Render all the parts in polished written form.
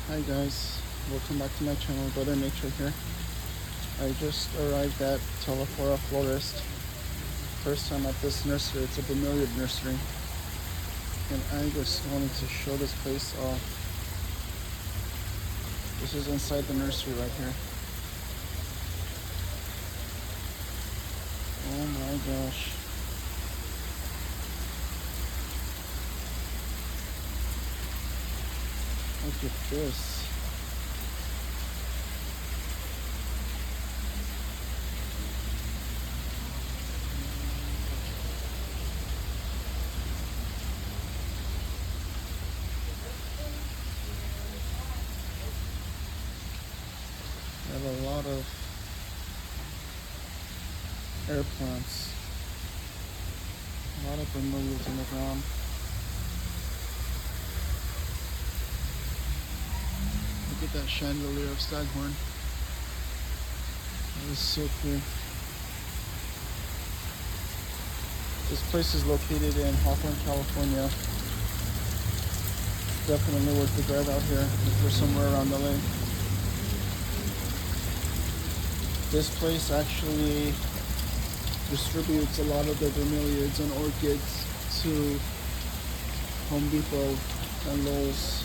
Hi guys, welcome back to my channel, Brother Nature here. I just arrived at Hawthorne Florist. First time at this nursery. It's a bromeliad nursery. And I just wanted to show this place off. This is inside the nursery right here. Oh my gosh. Look at this. I have a lot of air plants. A lot of bromeliads in the ground. Look at that chandelier of staghorn. That is so cool. This place is located in Hawthorne, California. Definitely worth the drive out here if you're somewhere around LA. This place actually distributes a lot of the bromeliads and orchids to Home Depot and Lowe's.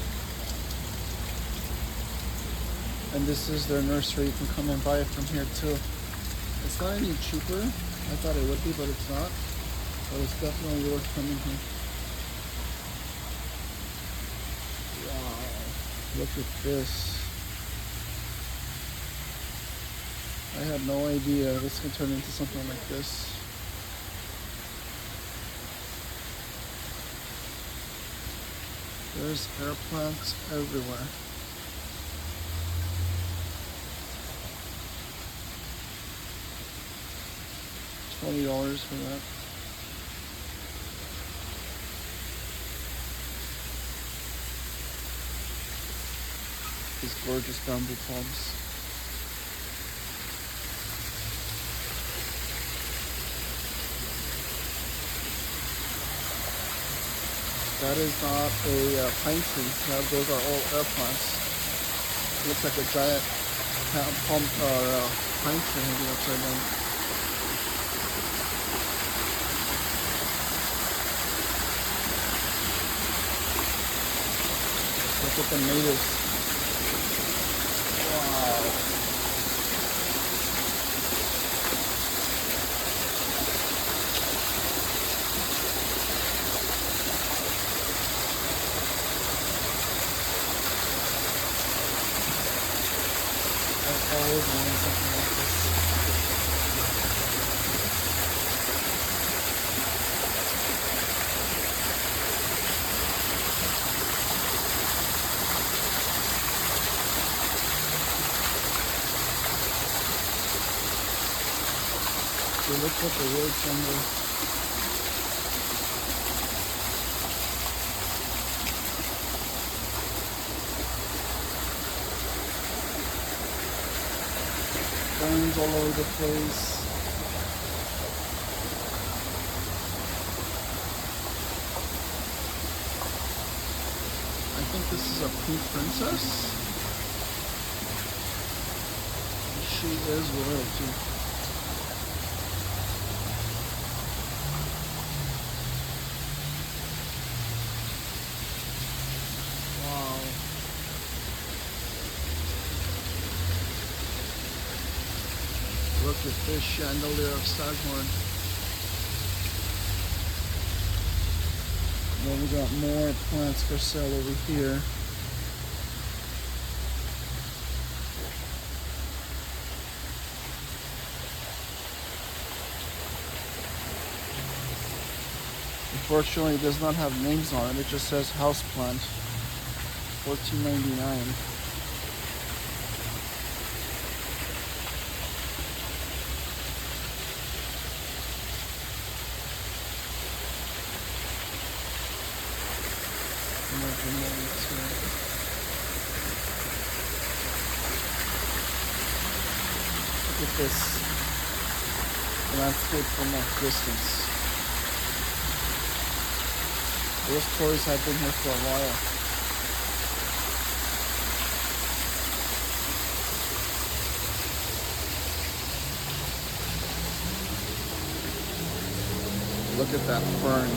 And this is their nursery. You can come and buy it from here too. It's not any cheaper. I thought it would be, but it's not. But it's definitely worth coming here. Wow, look at this. I had no idea this could turn into something like this. There's air plants everywhere. $20 for that. These gorgeous bamboo palms. That is not a pine tree. Those are all air plants. It looks like a giant palm or pine tree hanging upside down. Look at the natives. Wow. I always wanted something like this. So look at the wood jungle. Ferns all over the place. I think this is a pink princess. She is royalty. Wow. Look at this chandelier of staghorn. Then we got more plants for sale over here. Unfortunately, it does not have names on it. It just says house plant. $14.99. Look at this landscape from that distance. Those toys have been here for a while. Look at that fern.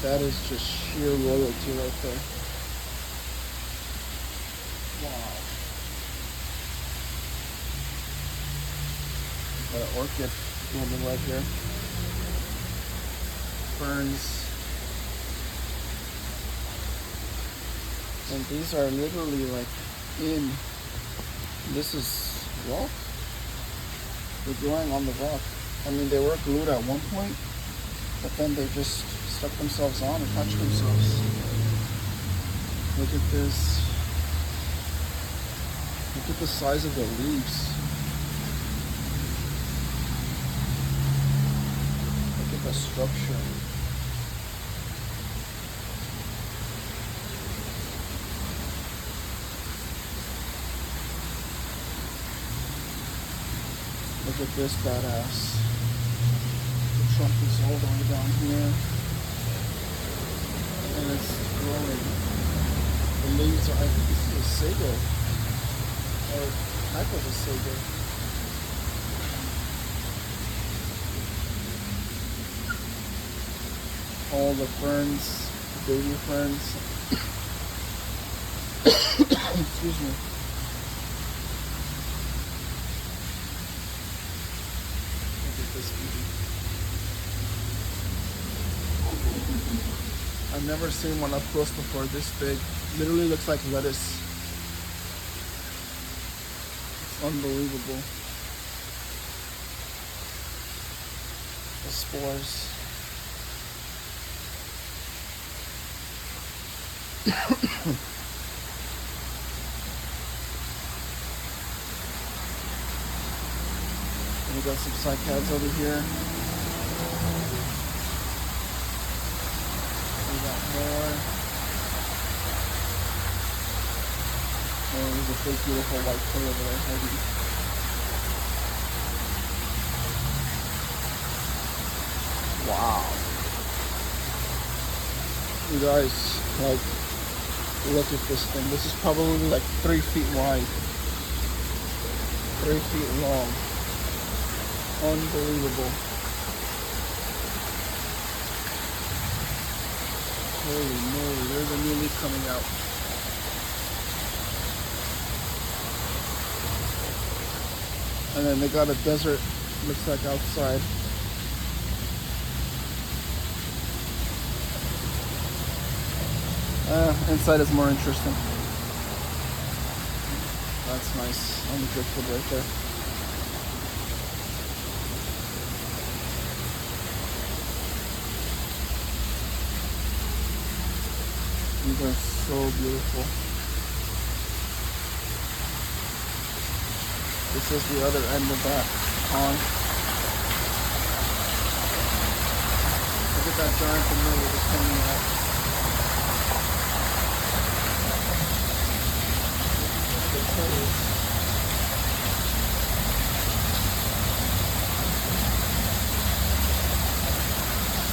That is just sheer royalty right there. Wow. Got an orchid blooming right here. Ferns. And these are literally like this is rock. They're growing on the rock. I mean, they were glued at one point, but then they just stuck themselves on, attached themselves. Look at this. Look at the size of the leaves. Look at the structure. Look at this badass. The trunk is all the way down here. And it's growing. The leaves are, I think this is a sago. Or type of a sago. All the ferns, baby ferns. Excuse me. This beauty. I've never seen one up close before this big. Literally looks like lettuce. It's unbelievable. The spores. We got some cycads over here. We got more. Oh, there's a big beautiful white kale over there hiding. Wow. You guys, like, look at this thing. This is probably like 3 feet wide. 3 feet long. Unbelievable. Holy moly, there's a new leaf coming out. And then they got a desert, looks like outside. Inside is more interesting. That's nice. On the driftwood right there. These are so beautiful. This is the other end of that pond. Look at that giant familiar just coming out.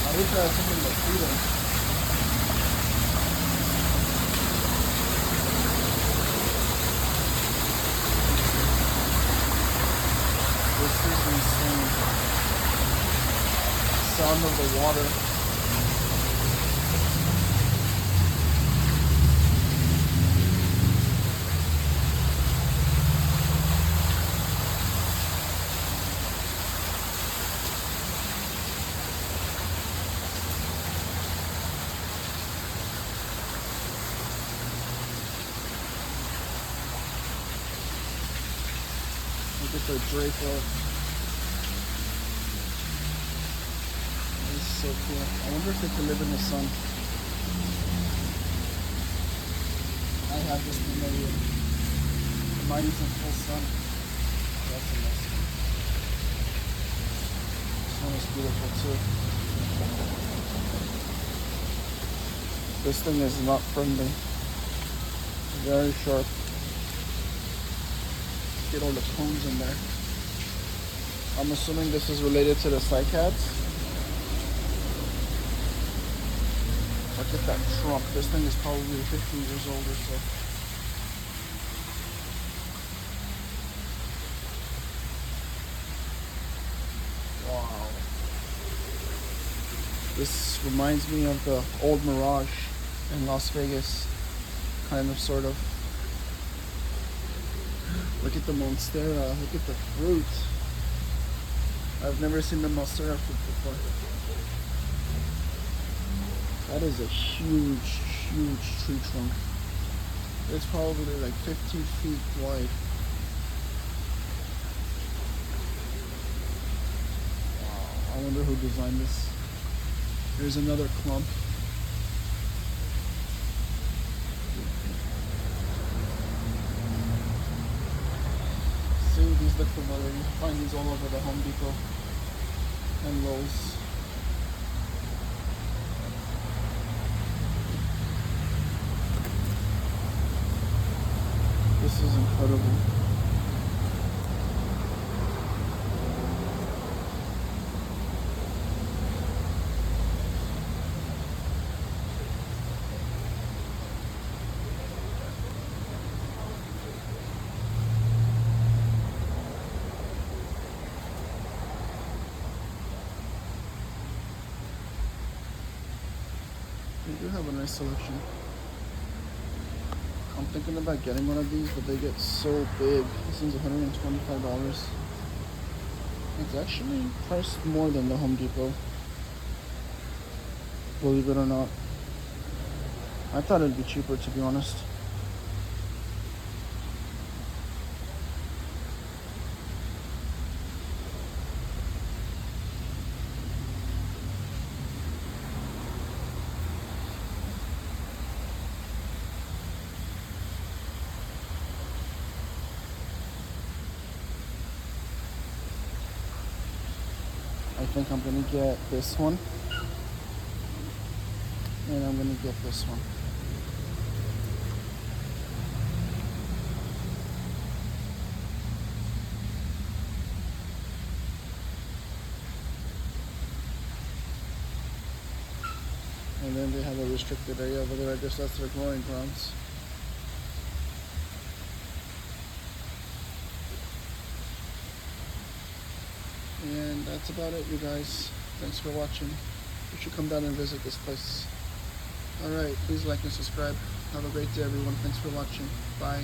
I wish I had something to feed them. This is insane. Sound of the water. Look at the Draco. This is so cool. I wonder if they can live in the sun. I have this familiar. Mine is in full sun. That's amazing. This one is beautiful too. This thing is not friendly. Very sharp. Get all the cones in there. I'm assuming this is related to the cycads. Look at that trunk. This thing is probably 15 years old or so. Wow. This reminds me of the old Mirage in Las Vegas, kind of, sort of. Look at the Monstera, look at the fruit. I've never seen the Monstera fruit before. That is a huge, huge tree trunk. It's probably like 15 feet wide. Wow, I wonder who designed this. There's another clump. See, these look familiar. You find these all over the Home Depot and Lowe's. This is incredible. They do have a nice selection. I'm thinking about getting one of these, but they get so big. This one's $125. It's actually priced more than the Home Depot, believe it or not. I thought it'd be cheaper, to be honest. I think I'm gonna get this one, and I'm gonna get this one. And then they have a restricted area over there. I guess that's their growing grounds. And that's about it, you guys. Thanks for watching. You should come down and visit this place. Alright, please like and subscribe. Have a great day, everyone. Thanks for watching. Bye.